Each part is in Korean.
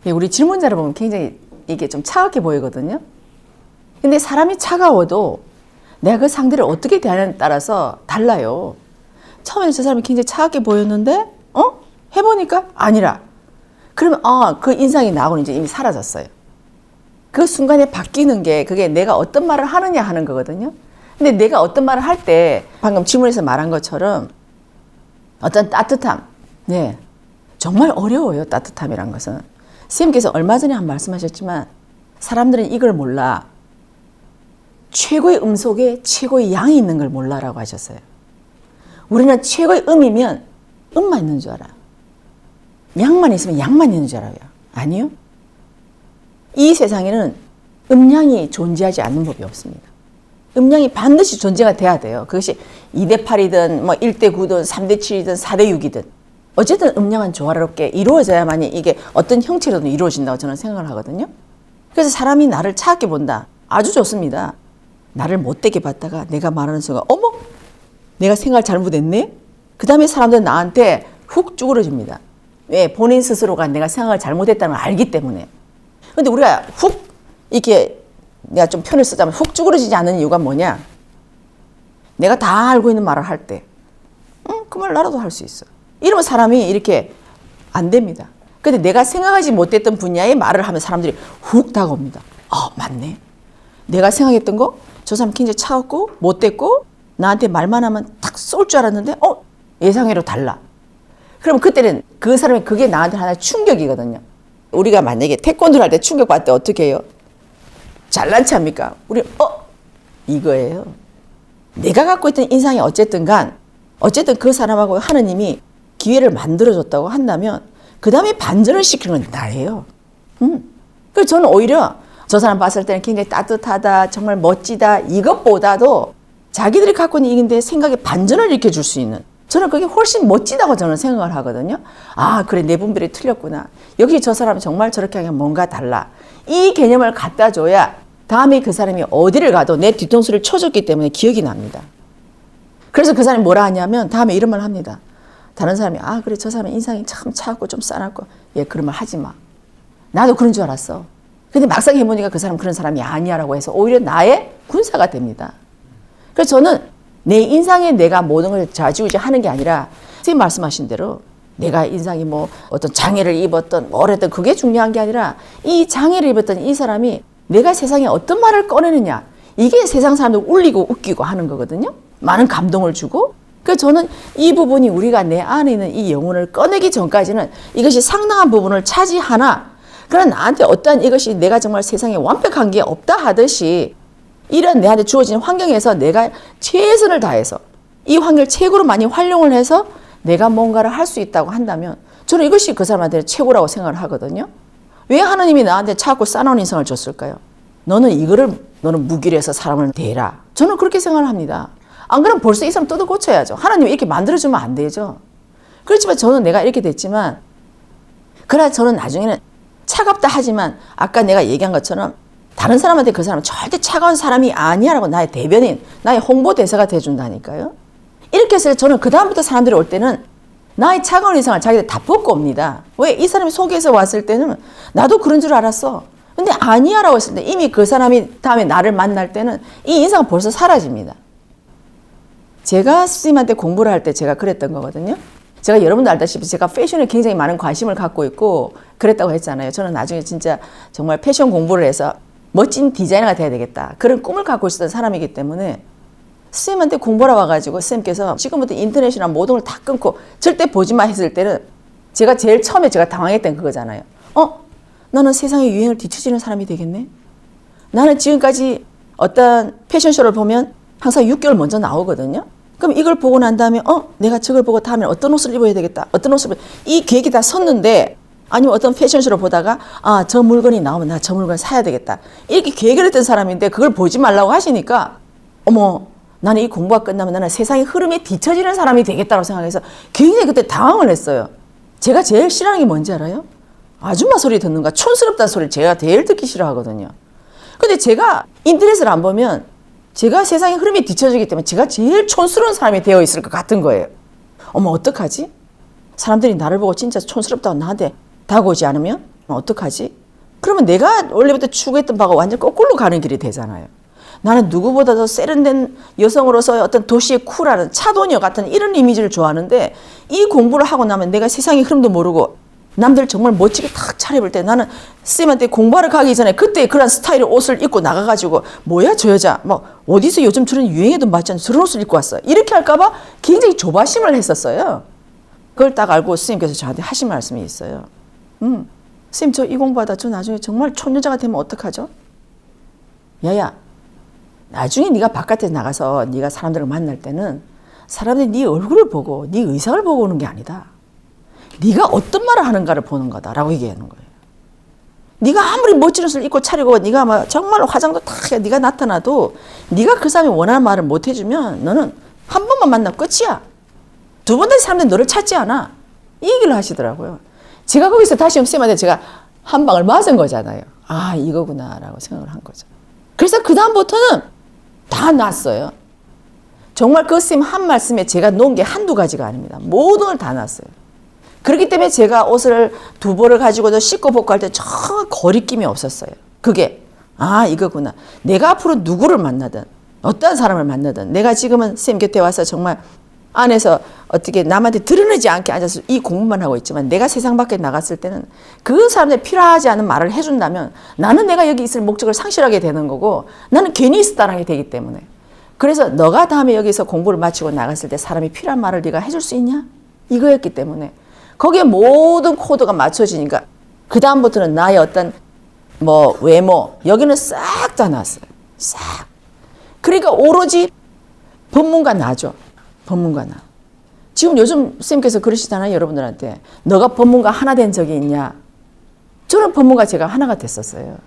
우리 질문자를 보면 굉장히 이게 좀 차갑게 보이거든요. 근데 사람이 차가워도 내가 그 상대를 어떻게 대하느냐에 따라서 달라요. 처음에는 저 사람이 굉장히 차갑게 보였는데 해보니까 아니라. 그러면 그 인상이 나하고는 이제 이미 사라졌어요. 그 순간에 바뀌는 게 그게 내가 어떤 말을 하느냐 하는 거거든요. 근데 내가 어떤 말을 할 때 방금 질문에서 말한 것처럼 어떤 따뜻함, 네, 정말 어려워요. 따뜻함이란 것은. 선생님께서 얼마 전에 한 말씀하셨지만 사람들은 이걸 몰라. 최고의 음 속에 최고의 양이 있는 걸 몰라라고 하셨어요. 우리는 최고의 음이면 음만 있는 줄 알아. 양만 있으면 양만 있는 줄 알아요. 아니요. 이 세상에는 음양이 존재하지 않는 법이 없습니다. 음양이 반드시 존재가 돼야 돼요. 그것이 2대8이든 1대9든 3대7이든 4대6이든 어쨌든 음양은 조화롭게 이루어져야만이 이게 어떤 형체로든 이루어진다고 저는 생각을 하거든요. 그래서 사람이 나를 차갑게 본다. 아주 좋습니다. 나를 못되게 봤다가 내가 말하는 순간 어머? 내가 생각을 잘못했네? 그 다음에 사람들은 나한테 훅 쭈그러집니다. 왜? 본인 스스로가 내가 생각을 잘못했다는 걸 알기 때문에. 근데 우리가 훅 이렇게 내가 좀 편을 쓰자면 훅 쭈그러지지 않는 이유가 뭐냐? 내가 다 알고 있는 말을 할 때 그 말 나라도 할 수 있어. 이러면 사람이 이렇게 안 됩니다. 근데 내가 생각하지 못했던 분야의 말을 하면 사람들이 훅 다가옵니다. 맞네. 내가 생각했던 거 저 사람 굉장히 차갑고 못됐고 나한테 말만 하면 탁 쏠 줄 알았는데 예상외로 달라. 그럼 그때는 그 사람이 그게 나한테 하나의 충격이거든요. 우리가 만약에 태권도를 할 때 충격받을 때 어떻게 해요? 잘난 체 합니까? 우리 이거예요. 내가 갖고 있던 인상이 어쨌든 그 사람하고 하느님이 기회를 만들어줬다고 한다면 그 다음에 반전을 시키는 건 나예요. 그래서 저는 오히려 저 사람 봤을 때는 굉장히 따뜻하다, 정말 멋지다 이것보다도 자기들이 갖고 있는 이긴데 생각에 반전을 일으켜줄 수 있는, 저는 그게 훨씬 멋지다고 저는 생각을 하거든요. 그래, 내 분별이 틀렸구나. 여기 저 사람은 정말 저렇게 하면 뭔가 달라. 이 개념을 갖다 줘야 다음에 그 사람이 어디를 가도 내 뒤통수를 쳐줬기 때문에 기억이 납니다. 그래서 그 사람이 뭐라 하냐면 다음에 이런 말 합니다. 다른 사람이 그래, 저 사람 인상이 참 차갑고 좀 싸납고, 그런 말 하지 마. 나도 그런 줄 알았어. 근데 막상 해보니까 그 사람 그런 사람이 아니야라고 해서 오히려 나의 군사가 됩니다. 그래서 저는 내 인상에 내가 모든 걸 좌지우지하는 게 아니라 선생님 말씀하신 대로 내가 인상이 어떤 장애를 입었던 뭘 했던 그게 중요한 게 아니라 이 장애를 입었던 이 사람이 내가 세상에 어떤 말을 꺼내느냐, 이게 세상 사람들 울리고 웃기고 하는 거거든요. 많은 감동을 주고. 그래서 저는 이 부분이 우리가 내 안에 있는 이 영혼을 꺼내기 전까지는 이것이 상당한 부분을 차지하나, 그러나 나한테 어떠한 이것이 내가 정말 세상에 완벽한 게 없다 하듯이 이런 내한테 주어진 환경에서 내가 최선을 다해서 이 환경을 최고로 많이 활용을 해서 내가 뭔가를 할 수 있다고 한다면 저는 이것이 그 사람한테 최고라고 생각을 하거든요. 왜 하나님이 나한테 차갑고 싸나운 인성을 줬을까요? 너는 무기로 해서 사람을 대라. 저는 그렇게 생각을 합니다. 안 그러면 벌써 이 사람 뜯어 고쳐야죠. 하나님이 이렇게 만들어주면 안 되죠. 그렇지만 저는 내가 이렇게 됐지만, 그러나 저는 나중에는 차갑다 하지만 아까 내가 얘기한 것처럼 다른 사람한테 그 사람은 절대 차가운 사람이 아니야라고 나의 대변인, 나의 홍보대사가 돼준다니까요. 이렇게 해서 저는 그 다음부터 사람들이 올 때는 나의 차가운 인상을 자기들 다 벗고 옵니다. 왜? 이 사람이 속에서 왔을 때는 나도 그런 줄 알았어. 근데 아니야라고 했을 때 이미 그 사람이 다음에 나를 만날 때는 이 인상은 벌써 사라집니다. 제가 스님한테 공부를 할 때 제가 그랬던 거거든요. 제가 여러분도 알다시피 제가 패션에 굉장히 많은 관심을 갖고 있고 그랬다고 했잖아요. 저는 나중에 진짜 정말 패션 공부를 해서 멋진 디자이너가 돼야 되겠다, 그런 꿈을 갖고 있었던 사람이기 때문에 스님한테 공부하러 와가지고 스님께서 지금부터 인터넷이나 모든 걸 다 끊고 절대 보지 마 했을 때는 제가 제일 처음에 제가 당황했던 그거잖아요. 나는 세상의 유행을 뒤처지는 사람이 되겠네. 나는 지금까지 어떤 패션쇼를 보면 항상 6개월 먼저 나오거든요. 그럼 이걸 보고 난 다음에 내가 저걸 보고 다음에 어떤 옷을 입어야 되겠다, 어떤 옷을 이 계획이 다 섰는데, 아니면 어떤 패션쇼를 보다가 저 물건이 나오면 나 저 물건 사야 되겠다, 이렇게 계획을 했던 사람인데 그걸 보지 말라고 하시니까 어머, 나는 이 공부가 끝나면 나는 세상의 흐름에 뒤처지는 사람이 되겠다고 생각해서 굉장히 그때 당황을 했어요. 제가 제일 싫어하는 게 뭔지 알아요? 아줌마 소리 듣는가, 촌스럽다는 소리를 제가 제일 듣기 싫어하거든요. 근데 제가 인터넷을 안 보면 제가 세상의 흐름에 뒤처지기 때문에 제가 제일 촌스러운 사람이 되어 있을 것 같은 거예요. 어머, 어떡하지? 사람들이 나를 보고 진짜 촌스럽다고 나한테 다가오지 않으면 어떡하지? 그러면 내가 원래부터 추구했던 바가 완전 거꾸로 가는 길이 되잖아요. 나는 누구보다 더 세련된 여성으로서 어떤 도시의 쿨하는 차도녀 같은 이런 이미지를 좋아하는데 이 공부를 하고 나면 내가 세상의 흐름도 모르고 남들 정말 멋지게 탁 차려입을 때 나는 쌤한테 공부하러 가기 전에 그때 그런 스타일의 옷을 입고 나가가지고 뭐야 저 여자 뭐 어디서 요즘 저런 유행에도 맞지 않는 저런 옷을 입고 왔어 이렇게 할까봐 굉장히 조바심을 했었어요. 그걸 딱 알고 스님께서 저한테 하신 말씀이 있어요. 쌤 저 이 공부하다 저 나중에 정말 촌여자가 되면 어떡하죠? 야야 나중에 네가 바깥에 나가서 네가 사람들을 만날 때는 사람들이 네 얼굴을 보고 네 의상을 보고 오는 게 아니다. 네가 어떤 말을 하는가를 보는 거다라고 얘기하는 거예요. 네가 아무리 멋진 옷을 입고 차리고 네가 막 정말 화장도 다 해 네가 나타나도 네가 그 사람이 원하는 말을 못 해주면 너는 한 번만 만나면 끝이야. 두 번 다시 사람들이 너를 찾지 않아. 이 얘기를 하시더라고요. 제가 거기서 다시 쌤한테 제가 한 방을 맞은 거잖아요. 아 이거구나라고 생각을 한 거죠. 그래서 그 다음부터는 다 놨어요. 정말 그 쌤 한 말씀에 제가 놓은 게 한두 가지가 아닙니다. 모든 걸 다 놨어요. 그렇기 때문에 제가 옷을 두 벌을 가지고도 씻고 벗고 할 때 정말 거리낌이 없었어요. 그게 아 이거구나. 내가 앞으로 누구를 만나든 어떠한 사람을 만나든 내가 지금은 쌤 곁에 와서 정말 안에서 어떻게 남한테 드러내지 않게 앉아서 이 공부만 하고 있지만 내가 세상 밖에 나갔을 때는 그 사람들이 필요하지 않은 말을 해준다면 나는 내가 여기 있을 목적을 상실하게 되는 거고 나는 괜히 있었다는 게 되기 때문에 그래서 너가 다음에 여기서 공부를 마치고 나갔을 때 사람이 필요한 말을 네가 해줄 수 있냐? 이거였기 때문에 거기에 모든 코드가 맞춰지니까 그 다음부터는 나의 어떤 뭐 외모 여기는 싹 다 놨어요. 싹. 그러니까 오로지 법문가 나죠. 법문가 나. 지금 요즘 쌤께서 그러시잖아요. 여러분들한테. 너가 법문가 하나 된 적이 있냐? 저는 법문가 제가 하나가 됐었어요.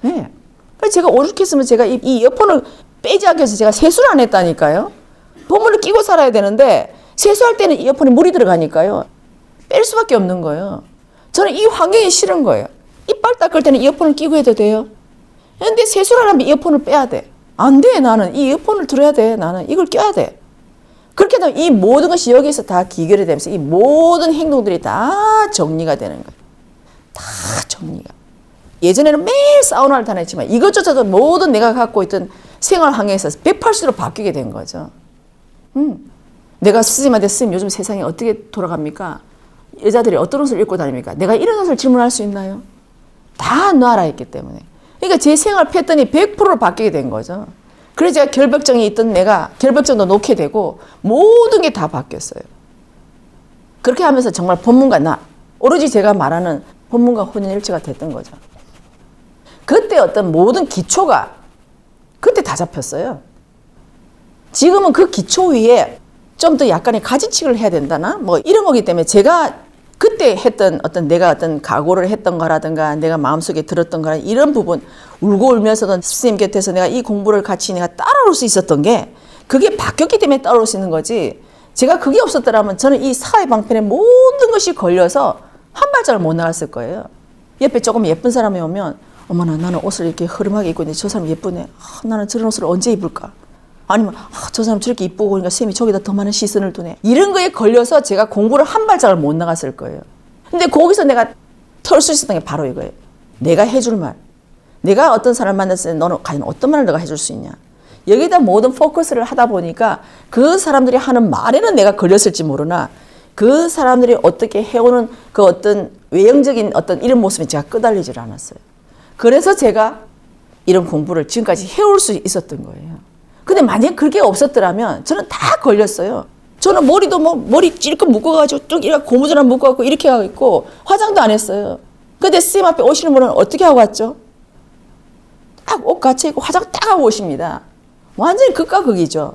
네. 그래서 제가 오죽했으면 제가 이 이어폰을 빼지 않기 위해서 제가 세수를 안 했다니까요. 법문을 끼고 살아야 되는데 세수할 때는 이어폰에 물이 들어가니까요. 뺄 수밖에 없는 거예요. 저는 이 환경이 싫은 거예요. 이빨 닦을 때는 이어폰을 끼고 해도 돼요. 근데 세수를 하려면 이어폰을 빼야 돼. 안 돼. 나는 이 이어폰을 들어야 돼. 나는 이걸 껴야 돼. 그렇게 되면 이 모든 것이 여기서 다 기결이 되면서 이 모든 행동들이 다 정리가 되는 거예요. 다 정리가. 예전에는 매일 사우나를 다녔지만 이것저것 모든 내가 갖고 있던 생활 환경에서 180도로 바뀌게 된 거죠. 내가 스님한테 스님 요즘 세상이 어떻게 돌아갑니까? 여자들이 어떤 옷을 입고 다닙니까? 내가 이런 옷을 질문할 수 있나요? 다 놔라 했기 때문에. 그러니까 제 생활 패턴이 100%로 바뀌게 된 거죠. 그래서 제가 결벽증이 있던 내가 결벽증도 놓게 되고 모든 게 다 바뀌었어요. 그렇게 하면서 정말 법문가 나 오로지 제가 말하는 법문가 혼연일체가 됐던 거죠. 그때 어떤 모든 기초가 그때 다 잡혔어요. 지금은 그 기초 위에 좀 더 약간의 가지치기를 해야 된다나 뭐 이런 거기 때문에 제가 그때 했던 어떤 내가 어떤 각오를 했던 거라든가 내가 마음속에 들었던 거라 이런 부분 울고 울면서도 스님 곁에서 내가 이 공부를 같이 내가 따라올 수 있었던 게 그게 바뀌었기 때문에 따라올 수 있는 거지 제가 그게 없었더라면 저는 이 사회 방편에 모든 것이 걸려서 한 발짝을 못 나갔을 거예요. 옆에 조금 예쁜 사람이 오면 어머나 나는 옷을 이렇게 흐름하게 입고 있는데 저 사람 예쁘네. 아, 나는 저런 옷을 언제 입을까? 아니면 저 사람 저렇게 이쁘고 그러니까 쌤이 저기다 더 많은 시선을 두네. 이런 거에 걸려서 제가 공부를 한 발짝을 못 나갔을 거예요. 근데 거기서 내가 털 수 있었던 게 바로 이거예요. 내가 해줄 말. 내가 어떤 사람을 만났을 때 너는 과연 어떤 말을 내가 해줄 수 있냐. 여기다 모든 포커스를 하다 보니까 그 사람들이 하는 말에는 내가 걸렸을지 모르나 그 사람들이 어떻게 해오는 그 어떤 외형적인 어떤 이런 모습에 제가 끄달리질 않았어요. 그래서 제가 이런 공부를 지금까지 해올 수 있었던 거예요. 근데 만약에 그게 없었더라면 저는 다 걸렸어요. 저는 머리도 뭐 머리 찔끔 묶어가지고 쭉 이렇게 고무줄을 묶어갖고 이렇게 하고 있고 화장도 안 했어요. 근데 스님 앞에 오시는 분은 어떻게 하고 왔죠? 딱 옷 갖춰 입고 화장 딱 하고 오십니다. 완전히 극과 극이죠.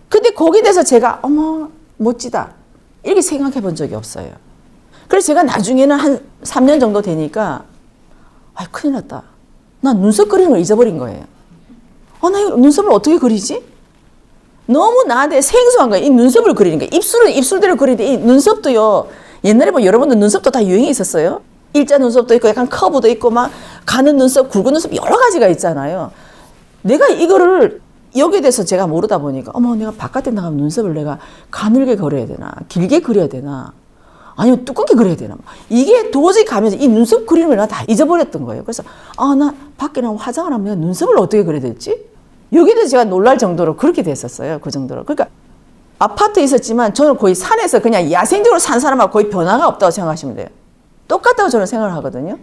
근데 거기에 대해서 제가 어머 멋지다 이렇게 생각해 본 적이 없어요. 그래서 제가 나중에는 한 3년 정도 되니까 아 큰일 났다. 나 눈썹 그리는 걸 잊어버린 거예요. 나 이 눈썹을 어떻게 그리지? 너무 나한테 생소한 거야. 이 눈썹을 그리는 게. 입술은 입술대로 그리는데 이 눈썹도요. 옛날에 뭐 여러분들 눈썹도 다 유행이 있었어요. 일자 눈썹도 있고 약간 커브도 있고 막 가는 눈썹, 굵은 눈썹 여러 가지가 있잖아요. 내가 이거를 여기에 대해서 제가 모르다 보니까 어머 내가 바깥에 나가면 눈썹을 내가 가늘게 그려야 되나 길게 그려야 되나 아니면 두껍게 그려야 되나? 이게 도저히 가면서 이 눈썹 그리는 걸 다 잊어버렸던 거예요. 그래서 나 밖에 나가면 화장을 하면 내가 눈썹을 어떻게 그려야 될지? 여기에 대해서 제가 놀랄 정도로 그렇게 됐었어요. 그 정도로. 그러니까 아파트에 있었지만 저는 거의 산에서 그냥 야생적으로 산 사람하고 거의 변화가 없다고 생각하시면 돼요. 똑같다고 저는 생각을 하거든요.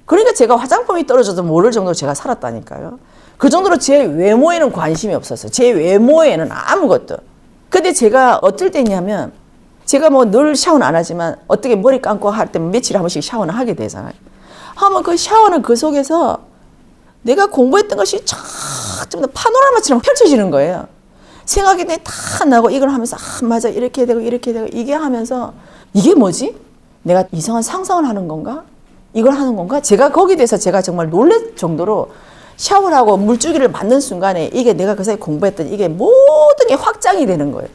그러니까 제가 화장품이 떨어져도 모를 정도로 제가 살았다니까요. 그 정도로 제 외모에는 관심이 없었어요. 제 외모에는 아무것도. 근데 제가 어떨 때냐면 제가 뭐 늘 샤워는 안 하지만 어떻게 머리 감고 할 때 며칠에 한 번씩 샤워는 하게 되잖아요. 하면 그 샤워는 그 속에서 내가 공부했던 것이 쫙 파노라마처럼 펼쳐지는 거예요. 생각이 다 나고 이걸 하면서 맞아 이렇게 되고 이렇게 되고 이게 하면서 이게 뭐지? 내가 이상한 상상을 하는 건가? 이걸 하는 건가? 제가 거기에 대해서 제가 정말 놀랄 정도로 샤워를 하고 물줄기를 맞는 순간에 이게 내가 그 사이에 공부했던 이게 모든 게 확장이 되는 거예요.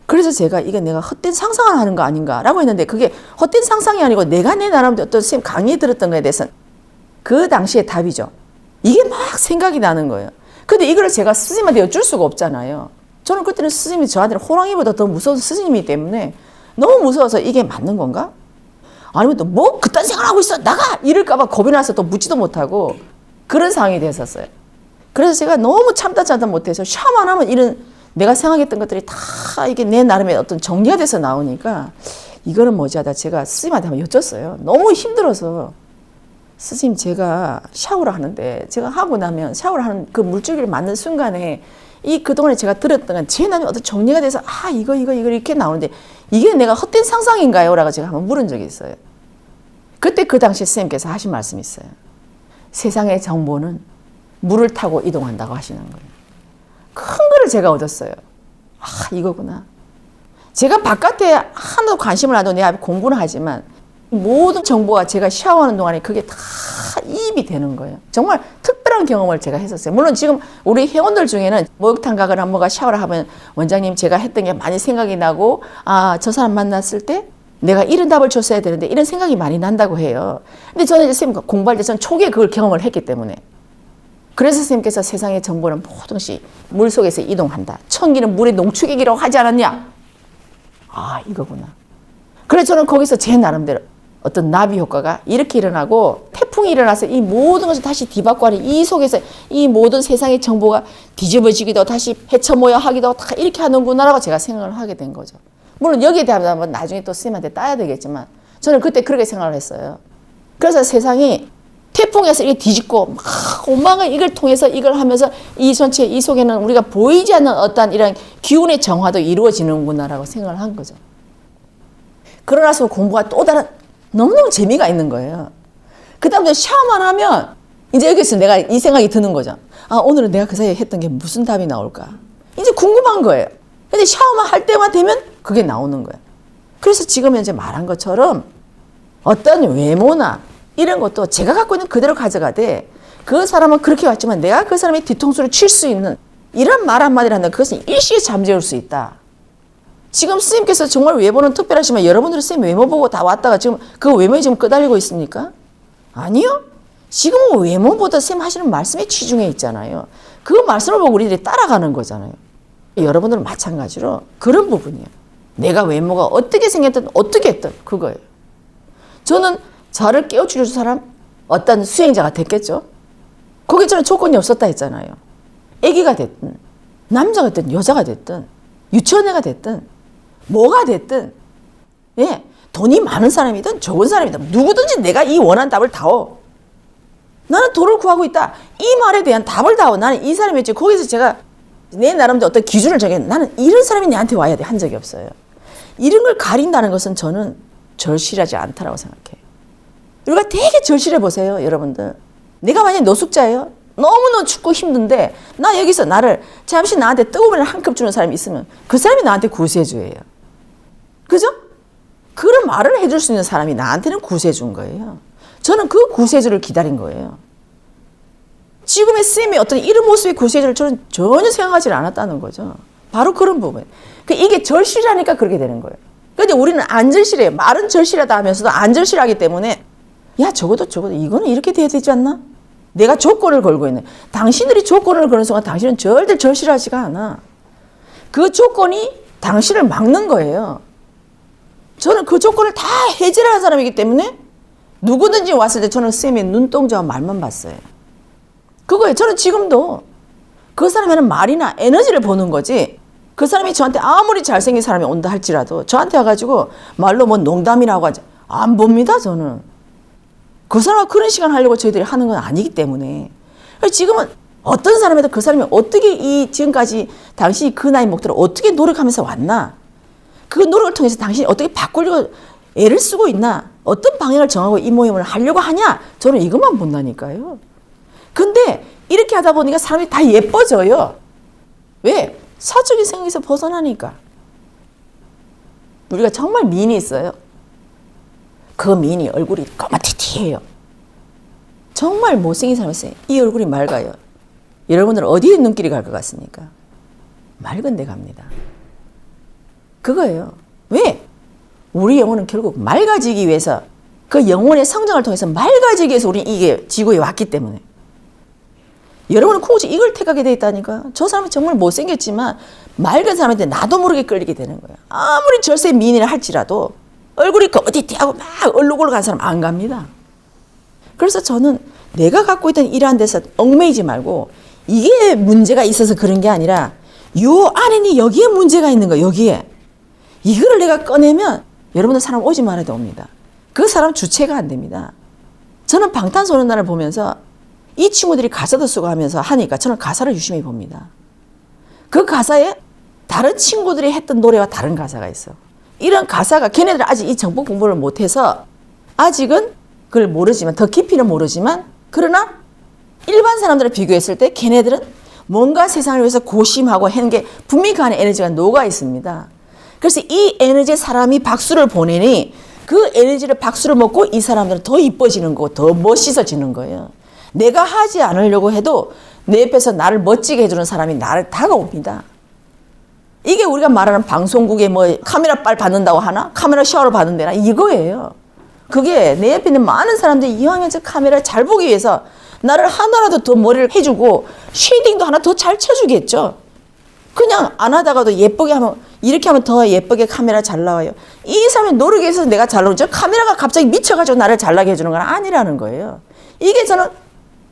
그래서 제가 이게 내가 헛된 상상을 하는 거 아닌가라고 했는데 그게 헛된 상상이 아니고 내가 내 나름대로 어떤 선생님 강의 들었던 거에 대해서는 그 당시의 답이죠. 이게 막 생각이 나는 거예요. 근데 이걸 제가 스님한테 여쭐 수가 없잖아요. 저는 그때는 스님이 저한테는 호랑이보다 더 무서운 스님이기 때문에 너무 무서워서 이게 맞는 건가? 아니면 또 뭐 그딴 생각하고 있어 나가! 이럴까 봐 겁이 나서 또 묻지도 못하고 그런 상황이 됐었어요. 그래서 제가 너무 참다 못해서 샤워만 하면 이런 내가 생각했던 것들이 다 이게 내 나름의 어떤 정리가 돼서 나오니까 이거는 뭐지 하다 제가 스님한테 한번 여쭸어요. 너무 힘들어서 스님 제가 샤워를 하는데 제가 하고 나면 샤워를 하는 그 물줄기를 맞는 순간에 이 그동안에 제가 들었던 건 제 나름의 어떤 정리가 돼서 이거 이렇게 나오는데 이게 내가 헛된 상상인가요? 라고 제가 한번 물은 적이 있어요. 그때 그 당시 스님께서 하신 말씀이 있어요. 세상의 정보는 물을 타고 이동한다고 하시는 거예요. 큰 거를 제가 얻었어요. 이거구나. 제가 바깥에 하나도 관심을 안 두고 내가 공부는 하지만 모든 정보가 제가 샤워하는 동안에 그게 다 이입이 되는 거예요. 정말 특별한 경험을 제가 했었어요. 물론 지금 우리 회원들 중에는 목욕탕 가거나 뭐가 샤워를 하면 원장님 제가 했던 게 많이 생각이 나고 저 사람 만났을 때 내가 이런 답을 줬어야 되는데 이런 생각이 많이 난다고 해요. 근데 저는 이제 선생님 공부할 때 저는 초기에 그걸 경험을 했기 때문에 그래서 선생님께서 세상의 정보는 모든 것이 물속에서 이동한다. 천기는 물의 농축액이라고 하지 않았냐? 이거구나. 그래서 저는 거기서 제 나름대로 어떤 나비 효과가 이렇게 일어나고 태풍이 일어나서 이 모든 것을 다시 뒤바꿔 하는 이 속에서 이 모든 세상의 정보가 뒤집어지기도 다시 헤쳐모여 하기도 하고 다 이렇게 하는구나라고 제가 생각을 하게 된 거죠. 물론 여기에 대한 나중에 또 스님한테 따야 되겠지만 저는 그때 그렇게 생각을 했어요. 그래서 세상이 태풍에서 이렇게 뒤집고 막 온망을 이걸 통해서 이걸 하면서 이 전체 이 속에는 우리가 보이지 않는 어떤 이런 기운의 정화도 이루어지는구나라고 생각을 한 거죠. 그러나서 공부가 또 다른 너무너무 재미가 있는 거예요. 그 다음에 샤워만 하면 이제 여기서 내가 이 생각이 드는 거죠. 오늘은 내가 그 사이에 했던 게 무슨 답이 나올까? 이제 궁금한 거예요. 근데 샤워만 할 때만 되면 그게 나오는 거예요. 그래서 지금 현재 말한 것처럼 어떤 외모나 이런 것도 제가 갖고 있는 그대로 가져가되 그 사람은 그렇게 왔지만 내가 그 사람의 뒤통수를 칠 수 있는 이런 말 한마디를 한다면 그것은 일시에 잠재울 수 있다. 지금 스님께서 정말 외모는 특별하시면 여러분들은 스님 외모 보고 다 왔다가 지금 그 외모에 지금 끄달리고 있습니까? 아니요. 지금은 외모보다 스님 하시는 말씀에 치중해 있잖아요. 그 말씀을 보고 우리들이 따라가는 거잖아요. 여러분들은 마찬가지로 그런 부분이에요. 내가 외모가 어떻게 생겼든 어떻게 했든 그거예요. 저는 저를 깨우쳐줄 사람 어떤 수행자가 됐겠죠. 거기 저는 조건이 없었다 했잖아요. 아기가 됐든 남자가 됐든 여자가 됐든 유치원애가 됐든 뭐가 됐든 돈이 많은 사람이든 적은 사람이든 누구든지 내가 이 원하는 답을 다오. 나는 도를 구하고 있다. 이 말에 대한 답을 다오. 나는 이 사람이었지. 거기서 제가 내 나름대로 어떤 기준을 정해 나는 이런 사람이 나한테 와야 돼 한 적이 없어요. 이런 걸 가린다는 것은 저는 절실하지 않다라고 생각해요. 우리가 되게 절실해 보세요, 여러분들. 내가 만약에 노숙자예요. 너무너무 춥고 힘든데 나 여기서 나를 잠시 나한테 뜨거운 물을 한 컵 주는 사람이 있으면 그 사람이 나한테 구세주예요. 그죠? 그런 말을 해줄 수 있는 사람이 나한테는 구세주인 거예요. 저는 그 구세주를 기다린 거예요. 지금의 스님의 어떤 이런 모습의 구세주를 저는 전혀 생각하지 않았다는 거죠. 바로 그런 부분. 이게 절실하니까 그렇게 되는 거예요. 그런데 우리는 안 절실해요. 말은 절실하다 하면서도 안 절실하기 때문에 야 적어도 이거는 이렇게 돼야 되지 않나? 내가 조건을 걸고 있네. 당신들이 조건을 거는 순간 당신은 절대 절실하지가 않아. 그 조건이 당신을 막는 거예요. 저는 그 조건을 다 해제를 한 사람이기 때문에 누구든지 왔을 때 저는 쌤의 눈동자와 말만 봤어요. 그거예요. 저는 지금도 그 사람이 하는 말이나 에너지를 보는 거지, 그 사람이 저한테 아무리 잘생긴 사람이 온다 할지라도 저한테 와가지고 말로 뭐 농담이라고 하지 안 봅니다. 저는 그 사람과 그런 시간 하려고 저희들이 하는 건 아니기 때문에. 지금은 어떤 사람에도 그 사람이 어떻게 이 지금까지 당신이 그 나이 먹도록 어떻게 노력하면서 왔나, 그 노력을 통해서 당신이 어떻게 바꾸려고 애를 쓰고 있나, 어떤 방향을 정하고 이 모임을 하려고 하냐, 저는 이것만 본다니까요. 근데 이렇게 하다 보니까 사람이 다 예뻐져요. 왜? 사적인 생각에서 벗어나니까. 우리가 정말 미인이 있어요. 그 미인이 얼굴이 까마티티해요. 정말 못생긴 사람이 있어요. 이 얼굴이 맑아요. 여러분들은 어디에 눈길이 갈 것 같습니까? 맑은 데 갑니다. 그거예요. 왜? 우리 영혼은 결국 맑아지기 위해서, 그 영혼의 성장을 통해서 맑아지기 위해서 우리 이게 지구에 왔기 때문에. 여러분은 굳이 이걸 택하게 돼 있다니까. 저 사람이 정말 못생겼지만 맑은 사람한테 나도 모르게 끌리게 되는 거예요. 아무리 절세 미인이라 할지라도 얼굴이 거지띠하고 막 얼룩얼룩 간 사람 안 갑니다. 그래서 저는 내가 갖고 있던 이러한 데서 얽매이지 말고, 이게 문제가 있어서 그런 게 아니라 요 안에는 여기에 문제가 있는 거예요. 여기에. 이거를 내가 꺼내면 여러분들 사람 오지 말아도 옵니다. 그 사람 주체가 안 됩니다. 저는 방탄소년단을 보면서 이 친구들이 가사도 쓰고 하면서 하니까 저는 가사를 유심히 봅니다. 그 가사에 다른 친구들이 했던 노래와 다른 가사가 있어. 이런 가사가, 걔네들은 아직 이 정보 공부를 못해서 아직은 그걸 모르지만, 더 깊이는 모르지만, 그러나 일반 사람들을 비교했을 때 걔네들은 뭔가 세상을 위해서 고심하고 하는 게 분명히 그 안에 에너지가 녹아 있습니다. 그래서 이 에너지에 사람이 박수를 보내니 그 에너지를 박수를 먹고 이 사람들은 더 이뻐지는 거고 더 멋있어지는 거예요. 내가 하지 않으려고 해도 내 옆에서 나를 멋지게 해주는 사람이 나를 다가옵니다. 이게 우리가 말하는 방송국에 뭐 카메라 빨 받는다고 하나? 카메라 샤워를 받는데나? 이거예요. 그게 내 옆에 있는 많은 사람들이 이왕에 저 카메라를 잘 보기 위해서 나를 하나라도 더 머리를 해주고 쉐이딩도 하나 더 잘 쳐주겠죠. 그냥 안 하다가도 예쁘게 하면, 이렇게 하면 더 예쁘게 카메라 잘 나와요. 이 사람이 노력에 있어서 내가 잘 나오죠. 카메라가 갑자기 미쳐가지고 나를 잘 나게 해주는 건 아니라는 거예요. 이게 저는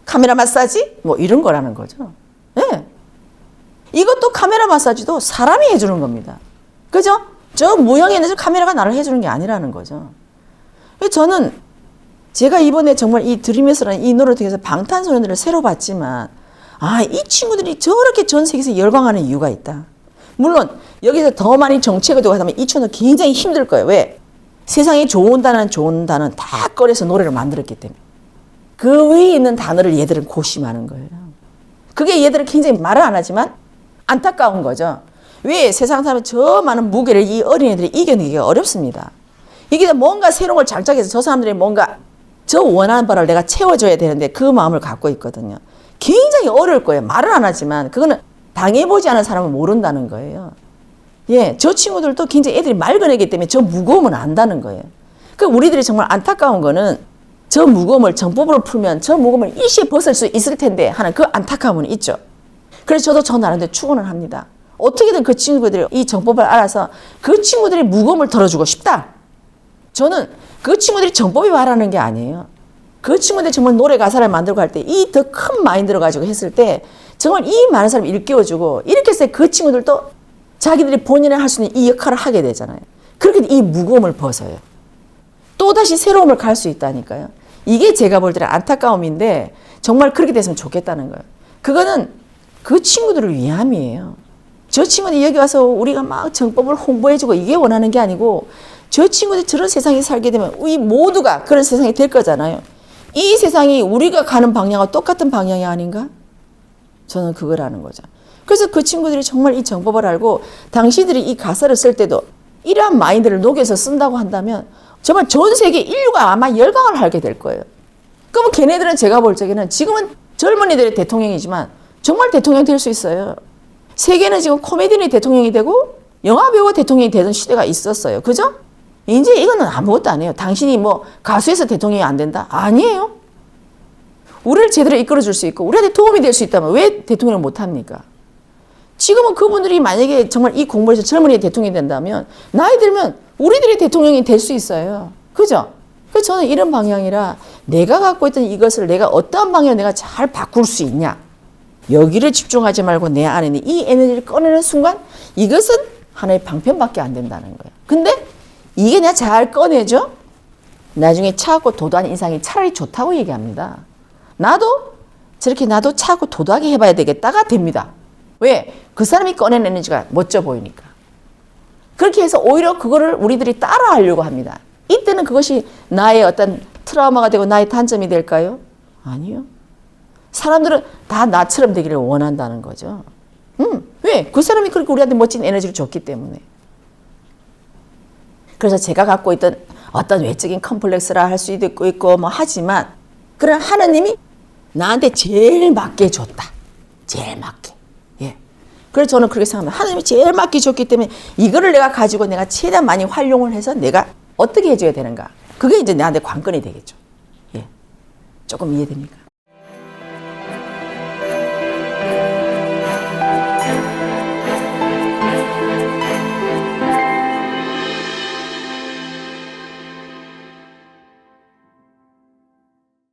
카메라 마사지? 뭐 이런 거라는 거죠. 네. 이것도 카메라 마사지도 사람이 해주는 겁니다. 그죠? 저 모양에 대해서 카메라가 나를 해주는 게 아니라는 거죠. 저는 제가 이번에 정말 이 드림에서라는 이 노래를 통해서 방탄소년단을 새로 봤지만, 아, 이 친구들이 저렇게 전 세계에서 열광하는 이유가 있다. 물론 여기서 더 많이 정체가 되고 하면 이 친구는 굉장히 힘들 거예요. 왜? 세상에 좋은 단어는 다 꺼내서 노래를 만들었기 때문에. 그 위에 있는 단어를 얘들은 고심하는 거예요. 그게 얘들은 굉장히 말을 안 하지만 안타까운 거죠. 왜? 세상 사람은 저 많은 무게를 이 어린애들이 이겨내기가 어렵습니다. 이게 뭔가 새로운 걸 장착해서 저 사람들이 뭔가 저 원하는 바를 내가 채워줘야 되는데 그 마음을 갖고 있거든요. 굉장히 어려울 거예요. 말을 안 하지만 그거는 당해보지 않은 사람은 모른다는 거예요. 예, 저 친구들도 굉장히 애들이 맑은 애기 때문에 저 무거움은 안다는 거예요. 그 우리들이 정말 안타까운 거는 저 무거움을 정법으로 풀면 저 무거움을 일시에 벗을 수 있을 텐데 하는 그 안타까움은 있죠. 그래서 저도 저 나름대로 축원을 합니다. 어떻게든 그 친구들이 이 정법을 알아서 그 친구들이 무거움을 덜어주고 싶다. 저는 그 친구들이 정법이 말하는 게 아니에요. 그 친구들이 정말 노래 가사를 만들고 할 때 이 더 큰 마인드를 가지고 했을 때 정말 이 많은 사람을 일깨워주고 이렇게 해서 그 친구들도 자기들이 본인이 할 수 있는 이 역할을 하게 되잖아요. 그렇게 이 무거움을 벗어요. 또다시 새로움을 갈 수 있다니까요. 이게 제가 볼 때는 안타까움인데 정말 그렇게 됐으면 좋겠다는 거예요. 그거는 그 친구들을 위함이에요. 저 친구들이 여기 와서 우리가 막 정법을 홍보해주고 이게 원하는 게 아니고 저 친구들이 저런 세상에 살게 되면 우리 모두가 그런 세상이 될 거잖아요. 이 세상이 우리가 가는 방향과 똑같은 방향이 아닌가? 저는 그거라는 거죠. 그래서 그 친구들이 정말 이 정법을 알고 당신들이 이 가사를 쓸 때도 이러한 마인드를 녹여서 쓴다고 한다면 정말 전 세계 인류가 아마 열광을 하게 될 거예요. 그러면 걔네들은 제가 볼 적에는 지금은 젊은이들의 대통령이지만 정말 대통령 될 수 있어요. 세계는 지금 코미디언이 대통령이 되고 영화배우가 대통령이 되던 시대가 있었어요. 그죠? 이제 이거는 아무것도 안 해요. 당신이 뭐 가수에서 대통령이 안 된다? 아니에요. 우리를 제대로 이끌어줄 수 있고 우리한테 도움이 될 수 있다면 왜 대통령을 못합니까? 지금은 그분들이 만약에 정말 이 공부에서 젊은이 대통령이 된다면 나이 들면 우리들이 대통령이 될 수 있어요. 그죠? 그래서 저는 이런 방향이라 내가 갖고 있던 이것을 내가 어떠한 방향으로 내가 잘 바꿀 수 있냐. 여기를 집중하지 말고 내 안에 있는 이 에너지를 꺼내는 순간 이것은 하나의 방편밖에 안 된다는 거예요. 근데 이게 내가 잘 꺼내죠? 나중에 차갑고 도도한 인상이 차라리 좋다고 얘기합니다. 나도 차갑고 도도하게 해봐야 되겠다가 됩니다. 왜? 그 사람이 꺼낸 에너지가 멋져 보이니까. 그렇게 해서 오히려 그거를 우리들이 따라 하려고 합니다. 이때는 그것이 나의 어떤 트라우마가 되고 나의 단점이 될까요? 아니요. 사람들은 다 나처럼 되기를 원한다는 거죠. 왜? 그 사람이 그렇게 우리한테 멋진 에너지를 줬기 때문에. 그래서 제가 갖고 있던 어떤 외적인 컴플렉스라 할 수도 있고 뭐 하지만 그런 하나님이 나한테 제일 맞게 줬다. 제일 맞게. 예. 그래서 저는 그렇게 생각합니다. 하나님이 제일 맞게 줬기 때문에 이거를 내가 가지고 내가 최대한 많이 활용을 해서 내가 어떻게 해줘야 되는가. 그게 이제 나한테 관건이 되겠죠. 예. 조금 이해됩니까?